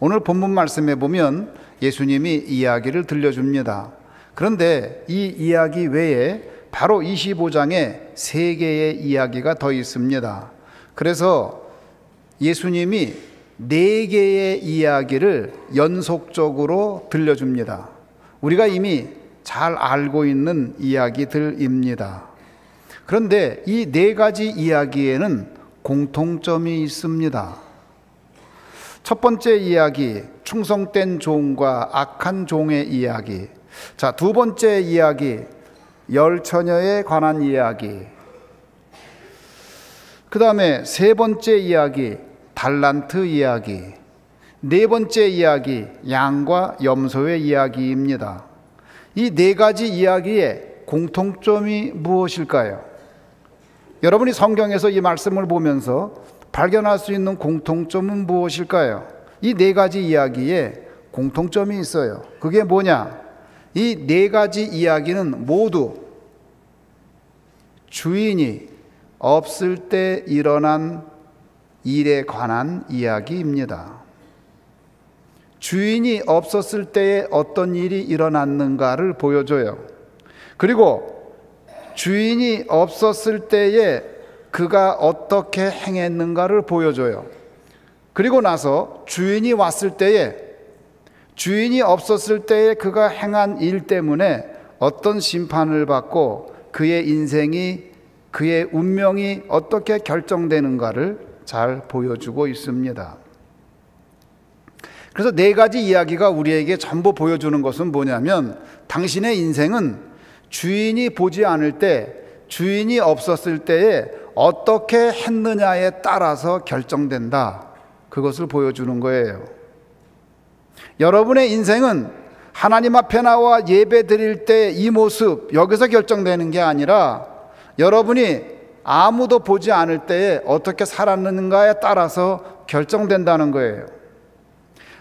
오늘 본문 말씀에 보면 예수님이 이야기를 들려줍니다. 그런데 이 이야기 외에 바로 25장에 3개의 이야기가 더 있습니다. 그래서 예수님이 4개의 이야기를 연속적으로 들려줍니다. 우리가 이미 잘 알고 있는 이야기들입니다. 그런데 이 4가지 이야기에는 공통점이 있습니다. 첫 번째 이야기, 충성된 종과 악한 종의 이야기. 자, 두 번째 이야기, 열처녀에 관한 이야기. 그 다음에 세 번째 이야기, 달란트 이야기. 네 번째 이야기, 양과 염소의 이야기입니다. 이 4가지 이야기의 공통점이 무엇일까요? 여러분이 성경에서 이 말씀을 보면서 발견할 수 있는 공통점은 무엇일까요? 이 4가지 이야기에 공통점이 있어요. 그게 뭐냐? 이 4가지 이야기는 모두 주인이 없을 때 일어난 일에 관한 이야기입니다. 주인이 없었을 때에 어떤 일이 일어났는가를 보여줘요. 그리고 주인이 없었을 때에 그가 어떻게 행했는가를 보여줘요. 그리고 나서 주인이 왔을 때에, 주인이 없었을 때에 그가 행한 일 때문에 어떤 심판을 받고 그의 인생이, 그의 운명이 어떻게 결정되는가를 잘 보여주고 있습니다. 그래서 4가지 이야기가 우리에게 전부 보여주는 것은 뭐냐면, 당신의 인생은 주인이 보지 않을 때, 주인이 없었을 때에 어떻게 했느냐에 따라서 결정된다. 그것을 보여주는 거예요. 여러분의 인생은 하나님 앞에 나와 예배 드릴 때 이 모습, 여기서 결정되는 게 아니라 여러분이 아무도 보지 않을 때에 어떻게 살았는가에 따라서 결정된다는 거예요.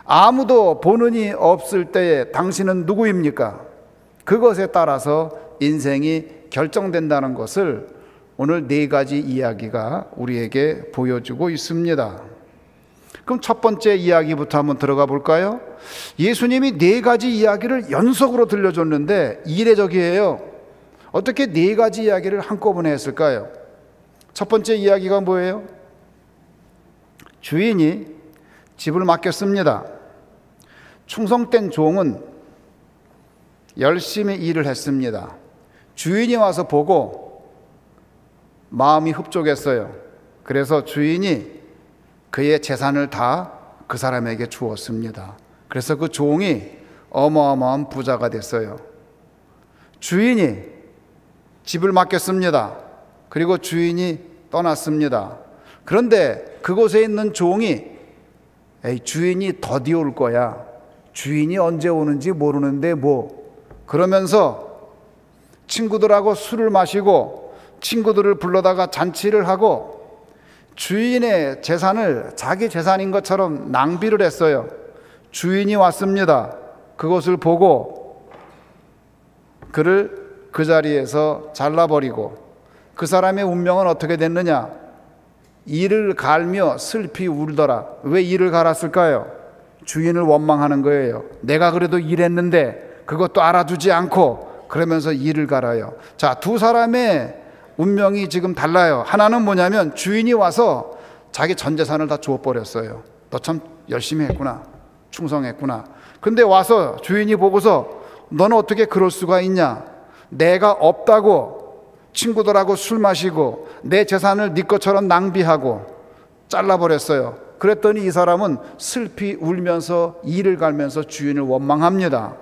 아무도 보는 이 없을 때에 당신은 누구입니까? 그것에 따라서 인생이 결정된다는 것을 오늘 4가지 이야기가 우리에게 보여주고 있습니다. 그럼 첫 번째 이야기부터 한번 들어가 볼까요? 예수님이 4가지 이야기를 연속으로 들려줬는데 이례적이에요. 어떻게 4가지 이야기를 한꺼번에 했을까요? 첫 번째 이야기가 뭐예요? 주인이 집을 맡겼습니다. 충성된 종은 열심히 일을 했습니다. 주인이 와서 보고 마음이 흡족했어요. 그래서 주인이 그의 재산을 다 그 사람에게 주었습니다. 그래서 그 종이 어마어마한 부자가 됐어요. 주인이 집을 맡겼습니다. 그리고 주인이 떠났습니다. 그런데 그곳에 있는 종이 주인이 더디 올 거야. 주인이 언제 오는지 모르는데 뭐. 그러면서 친구들하고 술을 마시고 친구들을 불러다가 잔치를 하고 주인의 재산을 자기 재산인 것처럼 낭비를 했어요. 주인이 왔습니다. 그것을 보고 그를 그 자리에서 잘라버리고 그 사람의 운명은 어떻게 됐느냐? 이를 갈며 슬피 울더라. 왜 이를 갈았을까요? 주인을 원망하는 거예요. 내가 그래도 일했는데 그것도 알아주지 않고 그러면서 이를 갈아요. 자, 두 사람의 운명이 지금 달라요. 하나는 뭐냐면 주인이 와서 자기 전 재산을 다 주워버렸어요. 너 참 열심히 했구나. 충성했구나. 근데 와서 주인이 보고서 너는 어떻게 그럴 수가 있냐? 내가 없다고 친구들하고 술 마시고 내 재산을 네 것처럼 낭비하고 잘라버렸어요. 그랬더니 이 사람은 슬피 울면서 이를 갈면서 주인을 원망합니다.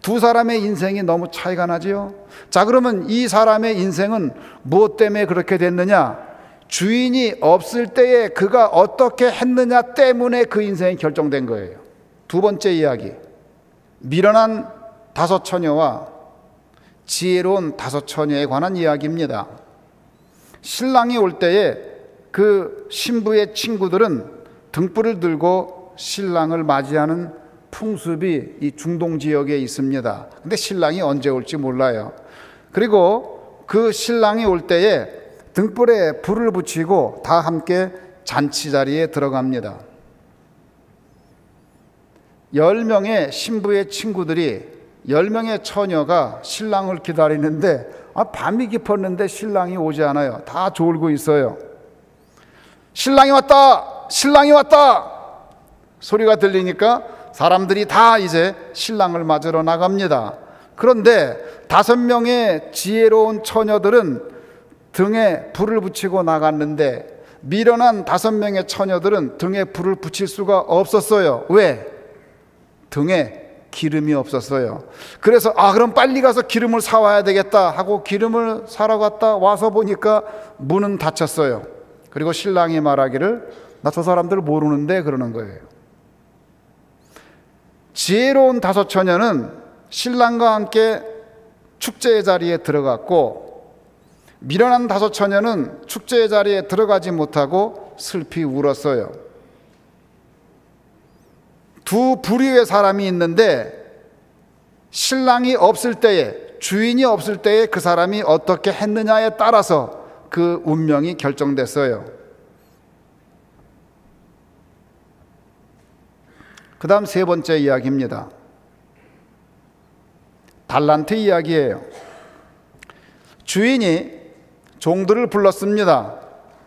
두 사람의 인생이 너무 차이가 나지요. 자, 그러면 이 사람의 인생은 무엇 때문에 그렇게 됐느냐? 주인이 없을 때에 그가 어떻게 했느냐 때문에 그 인생이 결정된 거예요. 두 번째 이야기, 미련한 5 처녀와 지혜로운 5 처녀에 관한 이야기입니다. 신랑이 올 때에 그 신부의 친구들은 등불을 들고 신랑을 맞이하는 풍습이 이 중동 지역에 있습니다. 근데 신랑이 언제 올지 몰라요. 그리고 그 신랑이 올 때에 등불에 불을 붙이고 다 함께 잔치 자리에 들어갑니다. 10명의 신부의 친구들이 10명의 처녀가 신랑을 기다리는데 밤이 깊었는데 신랑이 오지 않아요. 다 졸고 있어요. 신랑이 왔다! 신랑이 왔다! 소리가 들리니까 사람들이 다 이제 신랑을 맞으러 나갑니다. 그런데 5명의 지혜로운 처녀들은 등에 불을 붙이고 나갔는데 미련한 5명의 처녀들은 등에 불을 붙일 수가 없었어요. 왜? 등에 기름이 없었어요. 그래서 그럼 빨리 가서 기름을 사와야 되겠다 하고 기름을 사러 갔다 와서 보니까 문은 닫혔어요. 그리고 신랑이 말하기를 나 저 사람들 모르는데 그러는 거예요. 지혜로운 5 처녀는 신랑과 함께 축제의 자리에 들어갔고 미련한 5 처녀는 축제의 자리에 들어가지 못하고 슬피 울었어요. 두 부류의 사람이 있는데 신랑이 없을 때에, 주인이 없을 때에 그 사람이 어떻게 했느냐에 따라서 그 운명이 결정됐어요. 그 다음 3번째 이야기입니다. 달란트 이야기예요. 주인이 종들을 불렀습니다.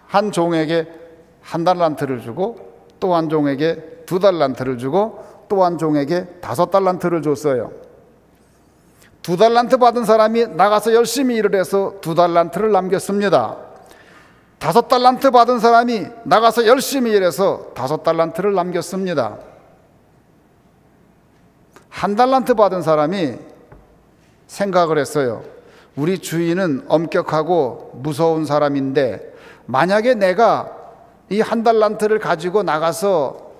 한 종에게 1달란트를 주고 또 한 종에게 2달란트를 주고 또 한 종에게 5달란트를 줬어요. 2달란트 받은 사람이 나가서 열심히 일을 해서 2달란트를 남겼습니다. 5달란트 받은 사람이 나가서 열심히 일해서 5달란트를 남겼습니다. 1달란트 받은 사람이 생각을 했어요. 우리 주인은 엄격하고 무서운 사람인데 만약에 내가 이 1달란트를 가지고 나가서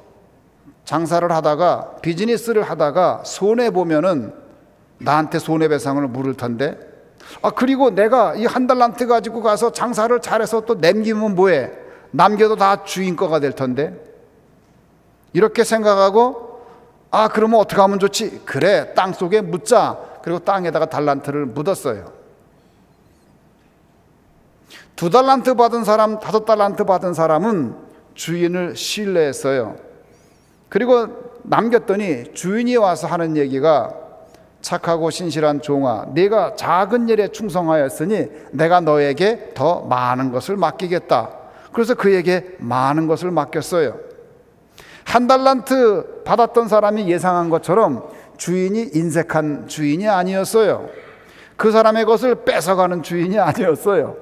장사를 하다가 비즈니스를 하다가 손해보면은 나한테 손해배상을 물을 텐데 그리고 내가 이 1달란트 가지고 가서 장사를 잘해서 또 남기면 뭐해? 남겨도 다 주인 거가 될 텐데 이렇게 생각하고 그러면 어떻게 하면 좋지? 그래, 땅속에 묻자. 그리고 땅에다가 달란트를 묻었어요. 2달란트 받은 사람, 5달란트 받은 사람은 주인을 신뢰했어요. 그리고 남겼더니 주인이 와서 하는 얘기가 착하고 신실한 종아, 네가 작은 일에 충성하였으니 내가 너에게 더 많은 것을 맡기겠다. 그래서 그에게 많은 것을 맡겼어요. 1달란트 받았던 사람이 예상한 것처럼 주인이 인색한 주인이 아니었어요. 그 사람의 것을 뺏어가는 주인이 아니었어요.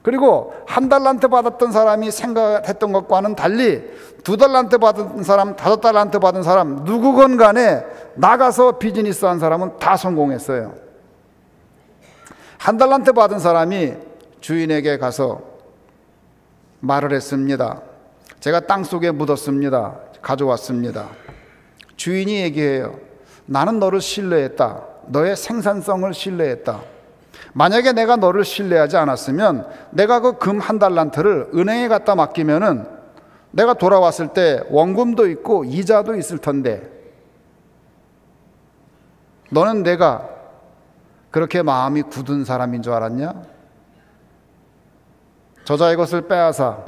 그리고 1달란트 받았던 사람이 생각했던 것과는 달리 2달란트 받은 사람, 5달란트 받은 사람 누구건 간에 나가서 비즈니스 한 사람은 다 성공했어요. 1달란트 받은 사람이 주인에게 가서 말을 했습니다. 제가 땅속에 묻었습니다. 가져왔습니다. 주인이 얘기해요. 나는 너를 신뢰했다. 너의 생산성을 신뢰했다. 만약에 내가 너를 신뢰하지 않았으면 내가 그 금 1달란트를 은행에 갖다 맡기면은 내가 돌아왔을 때 원금도 있고 이자도 있을 텐데 너는 내가 그렇게 마음이 굳은 사람인 줄 알았냐? 저자의 것을 빼앗아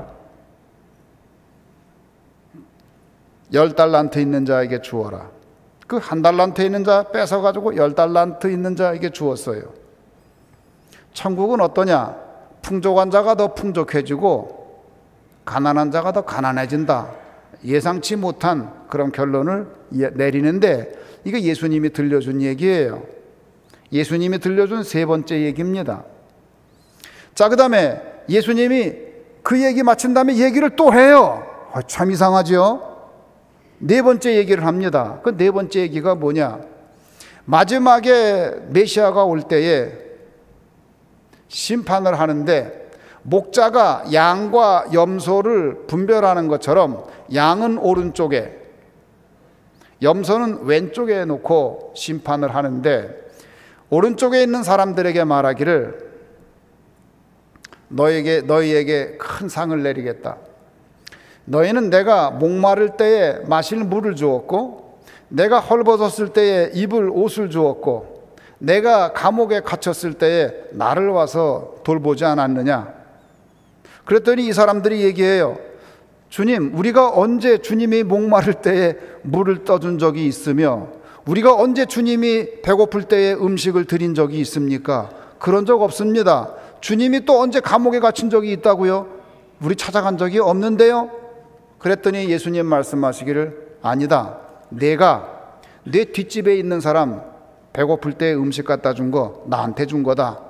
10달란트 있는 자에게 주어라. 그 1달란트 있는 자 뺏어가지고 10달란트 있는 자에게 주었어요. 천국은 어떠냐? 풍족한 자가 더 풍족해지고 가난한 자가 더 가난해진다. 예상치 못한 그런 결론을 내리는데 이게 예수님이 들려준 얘기예요. 예수님이 들려준 3번째 얘기입니다. 자, 그 다음에 예수님이 그 얘기 마친 다음에 얘기를 또 해요. 참 이상하지요? 4번째 얘기를 합니다. 그 4번째 얘기가 뭐냐? 마지막에 메시아가 올 때에 심판을 하는데 목자가 양과 염소를 분별하는 것처럼 양은 오른쪽에 염소는 왼쪽에 놓고 심판을 하는데 오른쪽에 있는 사람들에게 말하기를 너희에게 큰 상을 내리겠다. 너희는 내가 목마를 때에 마실 물을 주었고 내가 헐벗었을 때에 입을 옷을 주었고 내가 감옥에 갇혔을 때에 나를 와서 돌보지 않았느냐. 그랬더니 이 사람들이 얘기해요. 주님, 우리가 언제 주님이 목마를 때에 물을 떠준 적이 있으며 우리가 언제 주님이 배고플 때에 음식을 드린 적이 있습니까? 그런 적 없습니다. 주님이 또 언제 감옥에 갇힌 적이 있다고요? 우리 찾아간 적이 없는데요? 그랬더니 예수님 말씀하시기를, 아니다, 내가 내 뒷집에 있는 사람 배고플 때 음식 갖다 준 거 나한테 준 거다.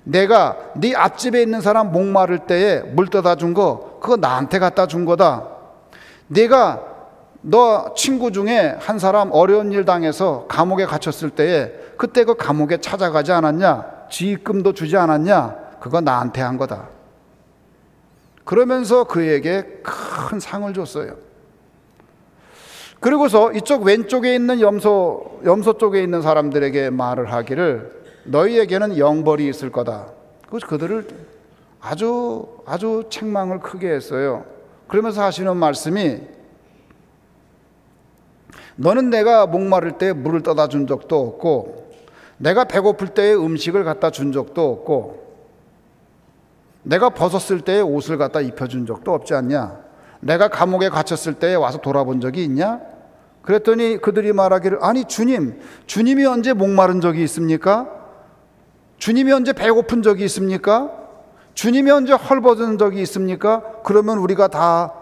내가 네 앞집에 있는 사람 목마를 때에 물 떠다 준 거 그거 나한테 갖다 준 거다. 내가 너 친구 중에 한 사람 어려운 일 당해서 감옥에 갇혔을 때에 그때 그 감옥에 찾아가지 않았냐? 지입금도 주지 않았냐? 그거 나한테 한 거다. 그러면서 그에게 큰 상을 줬어요. 그리고서 이쪽 왼쪽에 있는 염소 쪽에 있는 사람들에게 말을 하기를, 너희에게는 영벌이 있을 거다. 그래서 그들을 아주 책망을 크게 했어요. 그러면서 하시는 말씀이, 너는 내가 목마를 때 물을 떠다 준 적도 없고 내가 배고플 때에 음식을 갖다 준 적도 없고 내가 벗었을 때에 옷을 갖다 입혀준 적도 없지 않냐? 내가 감옥에 갇혔을 때에 와서 돌아본 적이 있냐? 그랬더니 그들이 말하기를, 아니 주님이 언제 목마른 적이 있습니까? 주님이 언제 배고픈 적이 있습니까? 주님이 언제 헐벗은 적이 있습니까? 그러면 우리가 다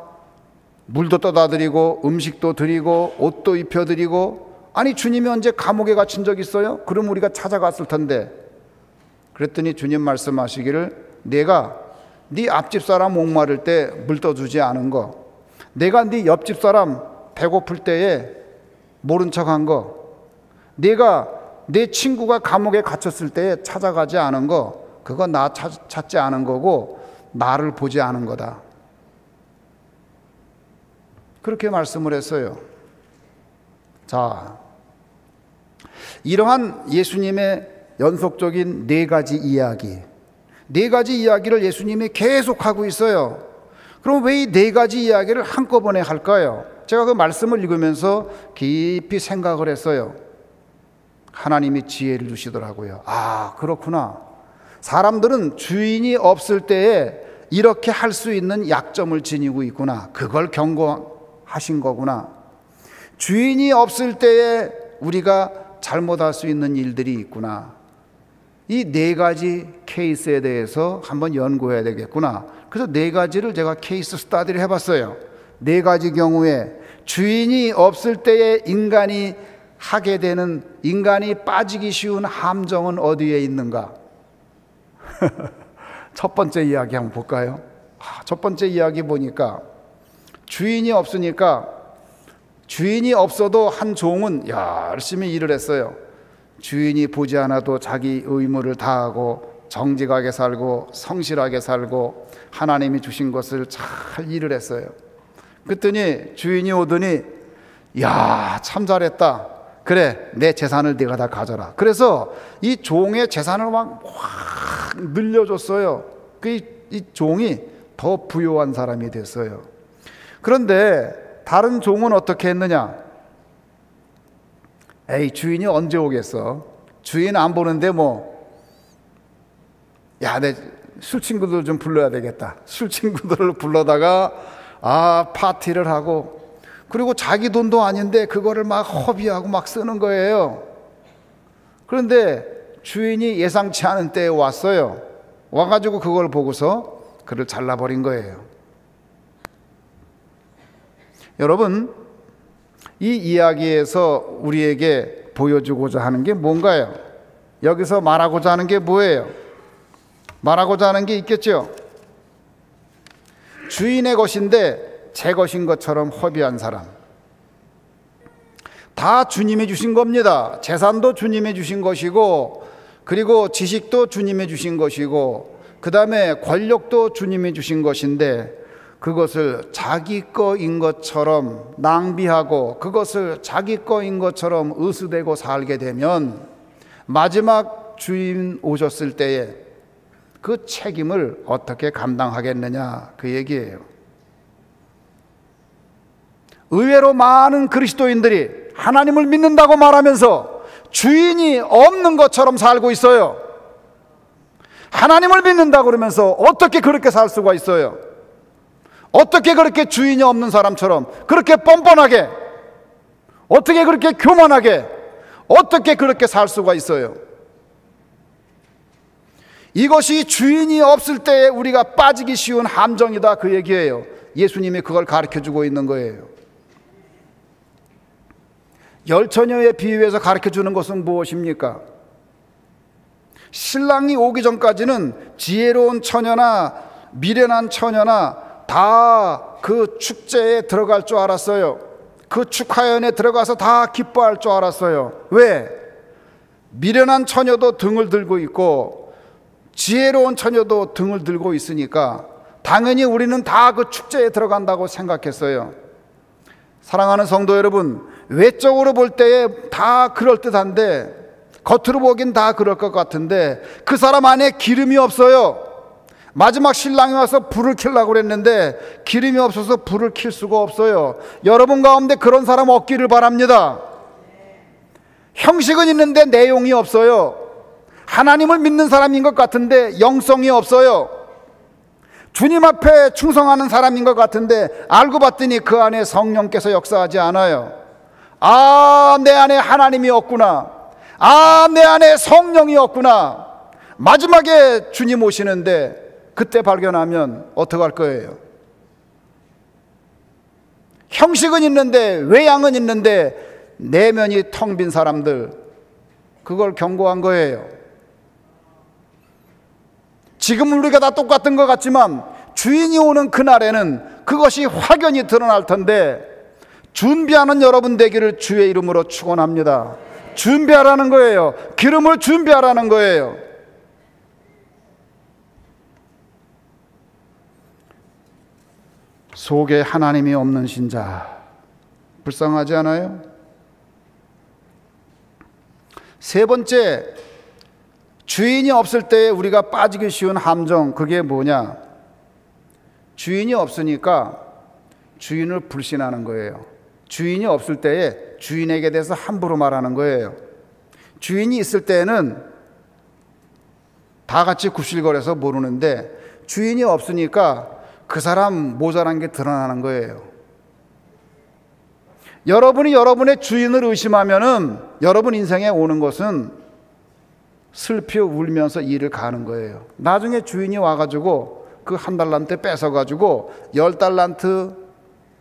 물도 떠다 드리고 음식도 드리고 옷도 입혀 드리고, 아니 주님이 언제 감옥에 갇힌 적 있어요? 그럼 우리가 찾아갔을 텐데. 그랬더니 주님 말씀하시기를, 내가 네 앞집 사람 목마를 때 물 떠주지 않은 거, 내가 네 옆집 사람 배고플 때에 모른 척한 거, 내가 내 친구가 감옥에 갇혔을 때에 찾아가지 않은 거, 그거 나 찾지 않은 거고 나를 보지 않은 거다. 그렇게 말씀을 했어요. 자, 이러한 예수님의 연속적인 네 가지 이야기를 예수님이 계속하고 있어요. 그럼 왜 이 네 가지 이야기를 한꺼번에 할까요? 제가 그 말씀을 읽으면서 깊이 생각을 했어요. 하나님이 지혜를 주시더라고요. 아, 그렇구나. 사람들은 주인이 없을 때에 이렇게 할 수 있는 약점을 지니고 있구나. 그걸 경고하신 거구나. 주인이 없을 때에 우리가 잘못할 수 있는 일들이 있구나. 이 네 가지 케이스에 대해서 한번 연구해야 되겠구나. 그래서 네 가지를 제가 케이스 스터디를 해봤어요. 네 가지 경우에 주인이 없을 때에 인간이 하게 되는, 인간이 빠지기 쉬운 함정은 어디에 있는가? 첫 번째 이야기 한번 볼까요? 첫 번째 이야기 보니까 주인이 없으니까, 주인이 없어도 한 종은 열심히 일을 했어요. 주인이 보지 않아도 자기 의무를 다하고 정직하게 살고 성실하게 살고 하나님이 주신 것을 잘 일을 했어요. 그랬더니 주인이 오더니, 야, 참 잘했다. 그래, 내 재산을 네가 다 가져라. 그래서 이 종의 재산을 막 확 늘려줬어요. 이 종이 더 부유한 사람이 됐어요. 그런데 다른 종은 어떻게 했느냐? 에이, 주인이 언제 오겠어? 주인 안 보는데 내 술 친구들 좀 불러야 되겠다. 술 친구들을 불러다가 파티를 하고, 그리고 자기 돈도 아닌데 그거를 막 허비하고 막 쓰는 거예요. 그런데 주인이 예상치 않은 때에 왔어요. 와가지고 그걸 보고서 그를 잘라버린 거예요. 여러분, 이 이야기에서 우리에게 보여주고자 하는 게 뭔가요? 여기서 말하고자 하는 게 뭐예요? 말하고자 하는 게 있겠죠? 주인의 것인데 제 것인 것처럼 허비한 사람. 다 주님이 주신 겁니다. 재산도 주님이 주신 것이고, 그리고 지식도 주님이 주신 것이고, 그 다음에 권력도 주님이 주신 것인데, 그것을 자기 거인 것처럼 낭비하고 그것을 자기 거인 것처럼 의수대고 살게 되면 마지막 주인 오셨을 때에 그 책임을 어떻게 감당하겠느냐, 그 얘기예요. 의외로 많은 그리스도인들이 하나님을 믿는다고 말하면서 주인이 없는 것처럼 살고 있어요. 하나님을 믿는다고 그러면서 어떻게 그렇게 살 수가 있어요? 어떻게 그렇게 주인이 없는 사람처럼 그렇게 뻔뻔하게, 어떻게 그렇게 교만하게, 어떻게 그렇게 살 수가 있어요? 이것이 주인이 없을 때에 우리가 빠지기 쉬운 함정이다, 그 얘기예요. 예수님이 그걸 가르쳐주고 있는 거예요. 열처녀에 비유해서 가르쳐주는 것은 무엇입니까? 신랑이 오기 전까지는 지혜로운 처녀나 미련한 처녀나 다 그 축제에 들어갈 줄 알았어요. 그 축하연에 들어가서 다 기뻐할 줄 알았어요. 왜? 미련한 처녀도 등을 들고 있고 지혜로운 처녀도 등을 들고 있으니까 당연히 우리는 다 그 축제에 들어간다고 생각했어요. 사랑하는 성도 여러분, 외적으로 볼 때에 다 그럴듯한데, 겉으로 보긴 다 그럴 것 같은데 그 사람 안에 기름이 없어요. 마지막 신랑이 와서 불을 켜려고 그랬는데 기름이 없어서 불을 켤 수가 없어요. 여러분 가운데 그런 사람 없기를 바랍니다. 형식은 있는데 내용이 없어요. 하나님을 믿는 사람인 것 같은데 영성이 없어요. 주님 앞에 충성하는 사람인 것 같은데 알고 봤더니 그 안에 성령께서 역사하지 않아요. 아, 내 안에 하나님이 없구나. 아, 내 안에 성령이 없구나. 마지막에 주님 오시는데 그때 발견하면 어떡할 거예요? 형식은 있는데, 외양은 있는데 내면이 텅 빈 사람들, 그걸 경고한 거예요. 지금 우리가 다 똑같은 것 같지만 주인이 오는 그날에는 그것이 확연히 드러날 텐데, 준비하는 여러분 되기를 주의 이름으로 축원합니다. 준비하라는 거예요. 기름을 준비하라는 거예요. 속에 하나님이 없는 신자, 불쌍하지 않아요? 세 번째, 주인이 없을 때 우리가 빠지기 쉬운 함정, 그게 뭐냐? 주인이 없으니까 주인을 불신하는 거예요. 주인이 없을 때에 주인에게 대해서 함부로 말하는 거예요. 주인이 있을 때는 다 같이 굽실거려서 모르는데 주인이 없으니까 그 사람 모자란 게 드러나는 거예요. 여러분이 여러분의 주인을 의심하면은 여러분 인생에 오는 것은 슬피 울면서 일을 가는 거예요. 나중에 주인이 와가지고 그 한 달란트 뺏어가지고 10달란트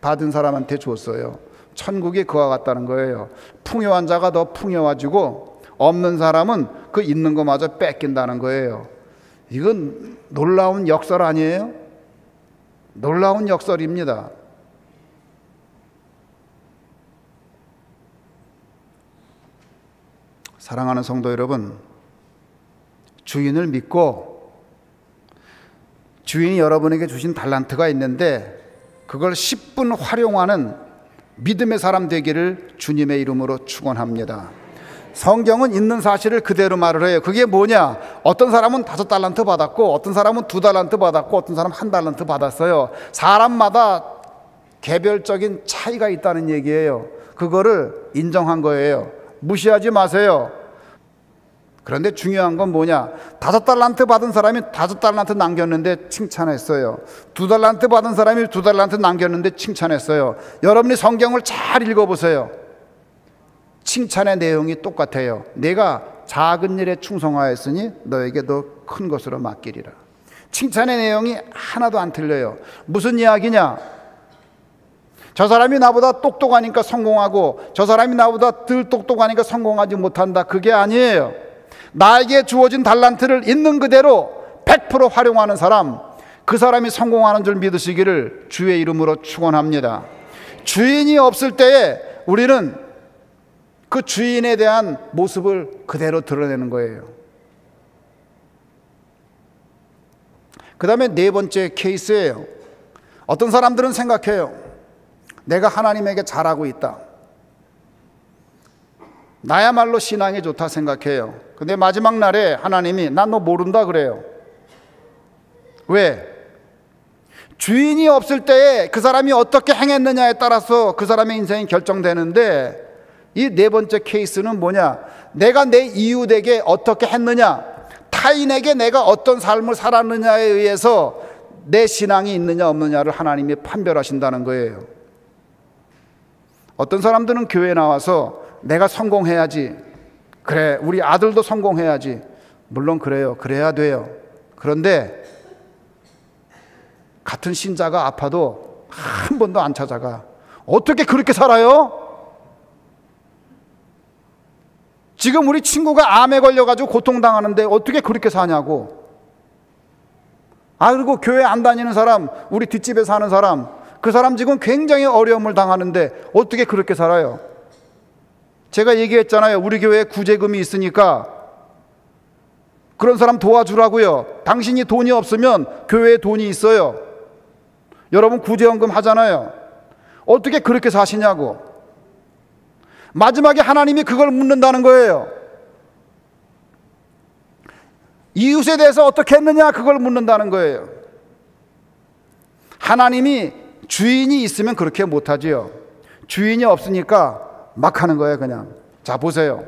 받은 사람한테 줬어요. 천국이 그와 같다는 거예요. 풍요한 자가 더 풍요해지고 없는 사람은 그 있는 것마저 뺏긴다는 거예요. 이건 놀라운 역설 아니에요? 놀라운 역설입니다. 사랑하는 성도 여러분, 주인을 믿고 주인이 여러분에게 주신 달란트가 있는데 그걸 10분 활용하는 믿음의 사람 되기를 주님의 이름으로 축원합니다. 성경은 있는 사실을 그대로 말을 해요. 그게 뭐냐? 어떤 사람은 5달란트 받았고 어떤 사람은 2달란트 받았고 어떤 사람은 1달란트 받았어요. 사람마다 개별적인 차이가 있다는 얘기예요. 그거를 인정한 거예요. 무시하지 마세요. 그런데 중요한 건 뭐냐? 5달란트 받은 사람이 5달란트 남겼는데 칭찬했어요. 2달란트 받은 사람이 2달란트 남겼는데 칭찬했어요. 여러분이 성경을 잘 읽어보세요. 칭찬의 내용이 똑같아요. 내가 작은 일에 충성하였으니 너에게 더 큰 것으로 맡기리라. 칭찬의 내용이 하나도 안 틀려요. 무슨 이야기냐? 저 사람이 나보다 똑똑하니까 성공하고 저 사람이 나보다 덜 똑똑하니까 성공하지 못한다, 그게 아니에요. 나에게 주어진 달란트를 있는 그대로 100% 활용하는 사람, 그 사람이 성공하는 줄 믿으시기를 주의 이름으로 축원합니다. 주인이 없을 때에 우리는 그 주인에 대한 모습을 그대로 드러내는 거예요. 그 다음에 네 번째 케이스예요. 어떤 사람들은 생각해요. 내가 하나님에게 잘하고 있다. 나야말로 신앙이 좋다 생각해요. 근데 마지막 날에 하나님이 난 너 모른다 그래요. 왜? 주인이 없을 때에 그 사람이 어떻게 행했느냐에 따라서 그 사람의 인생이 결정되는데, 이 네 번째 케이스는 뭐냐? 내가 내 이웃에게 어떻게 했느냐, 타인에게 내가 어떤 삶을 살았느냐에 의해서 내 신앙이 있느냐 없느냐를 하나님이 판별하신다는 거예요. 어떤 사람들은 교회에 나와서 내가 성공해야지, 그래 우리 아들도 성공해야지, 물론 그래요. 그래야 돼요. 그런데 같은 신자가 아파도 한 번도 안 찾아가. 어떻게 그렇게 살아요? 지금 우리 친구가 암에 걸려가지고 고통당하는데 어떻게 그렇게 사냐고. 그리고 교회 안 다니는 사람, 우리 뒷집에 사는 사람, 그 사람 지금 굉장히 어려움을 당하는데 어떻게 그렇게 살아요? 제가 얘기했잖아요. 우리 교회에 구제금이 있으니까 그런 사람 도와주라고요. 당신이 돈이 없으면 교회에 돈이 있어요. 여러분 구제연금 하잖아요. 어떻게 그렇게 사시냐고. 마지막에 하나님이 그걸 묻는다는 거예요. 이웃에 대해서 어떻게 했느냐, 그걸 묻는다는 거예요. 하나님이 주인이 있으면 그렇게 못하지요. 주인이 없으니까 막 하는 거예요. 그냥 자 보세요.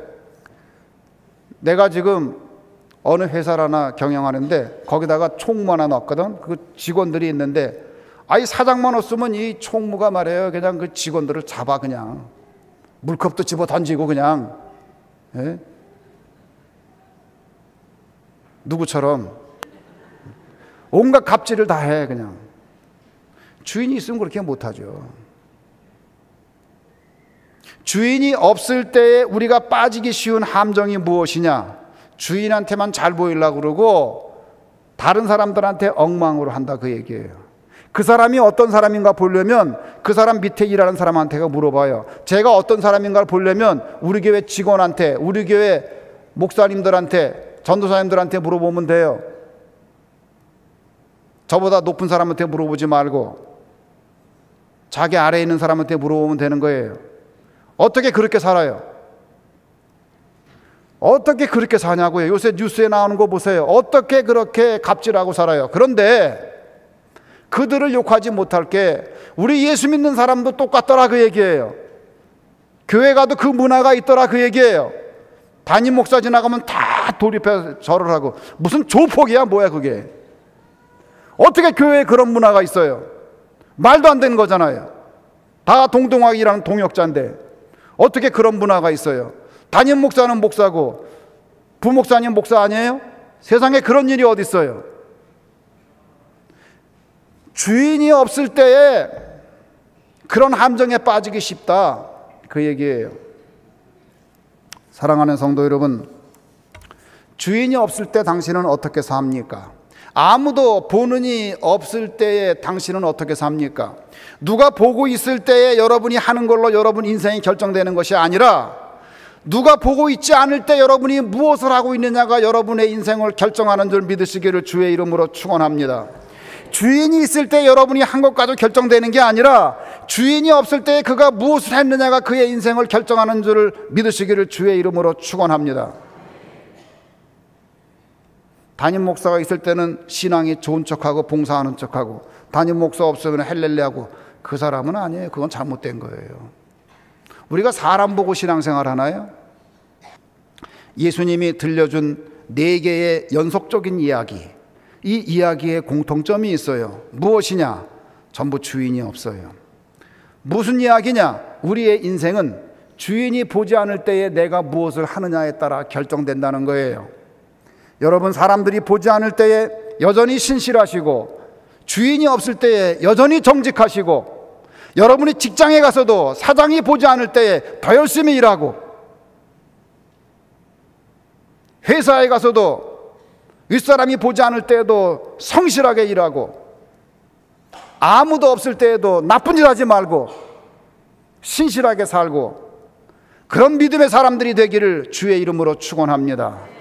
내가 지금 어느 회사를 하나 경영하는데 거기다가 총무 하나 넣었거든. 그 직원들이 있는데 사장만 없으면 이 총무가 말이에요, 그냥 그 직원들을 잡아, 그냥 물컵도 집어 던지고 그냥, 예? 누구처럼 온갖 갑질을 다 해. 그냥 주인이 있으면 그렇게 못하죠. 주인이 없을 때에 우리가 빠지기 쉬운 함정이 무엇이냐? 주인한테만 잘 보이려고 그러고 다른 사람들한테 엉망으로 한다, 그 얘기예요. 그 사람이 어떤 사람인가 보려면 그 사람 밑에 일하는 사람한테가 물어봐요. 제가 어떤 사람인가를 보려면 우리 교회 직원한테, 우리 교회 목사님들한테, 전도사님들한테 물어보면 돼요. 저보다 높은 사람한테 물어보지 말고 자기 아래에 있는 사람한테 물어보면 되는 거예요. 어떻게 그렇게 살아요? 어떻게 그렇게 사냐고요. 요새 뉴스에 나오는 거 보세요. 어떻게 그렇게 갑질하고 살아요. 그런데 그들을 욕하지 못할 게 우리 예수 믿는 사람도 똑같더라, 그 얘기예요. 교회 가도 그 문화가 있더라, 그 얘기예요. 담임 목사 지나가면 다 돌입해 절을 하고, 무슨 조폭이야 뭐야 그게. 어떻게 교회에 그런 문화가 있어요? 말도 안 되는 거잖아요. 다 동등하게 일하는 동역자인데 어떻게 그런 문화가 있어요? 담임 목사는 목사고 부목사님 목사 아니에요? 세상에 그런 일이 어디 있어요? 주인이 없을 때에 그런 함정에 빠지기 쉽다, 그 얘기예요. 사랑하는 성도 여러분, 주인이 없을 때 당신은 어떻게 삽니까? 아무도 보는 이 없을 때에 당신은 어떻게 삽니까? 누가 보고 있을 때에 여러분이 하는 걸로 여러분 인생이 결정되는 것이 아니라 누가 보고 있지 않을 때 여러분이 무엇을 하고 있느냐가 여러분의 인생을 결정하는 줄 믿으시기를 주의 이름으로 축원합니다. 주인이 있을 때 여러분이 한 것까지 결정되는 게 아니라 주인이 없을 때 그가 무엇을 했느냐가 그의 인생을 결정하는 줄을 믿으시기를 주의 이름으로 축원합니다. 담임 목사가 있을 때는 신앙이 좋은 척하고 봉사하는 척하고, 담임 목사 없으면 헬렐레하고, 그 사람은 아니에요. 그건 잘못된 거예요. 우리가 사람 보고 신앙생활 하나요? 예수님이 들려준 4개의 연속적인 이야기, 이 이야기에 공통점이 있어요. 무엇이냐? 전부 주인이 없어요. 무슨 이야기냐? 우리의 인생은 주인이 보지 않을 때에 내가 무엇을 하느냐에 따라 결정된다는 거예요. 여러분, 사람들이 보지 않을 때에 여전히 신실하시고 주인이 없을 때에 여전히 정직하시고, 여러분이 직장에 가서도 사장이 보지 않을 때에 더 열심히 일하고, 회사에 가서도 윗사람이 보지 않을 때에도 성실하게 일하고, 아무도 없을 때에도 나쁜 짓 하지 말고 신실하게 살고, 그런 믿음의 사람들이 되기를 주의 이름으로 축원합니다.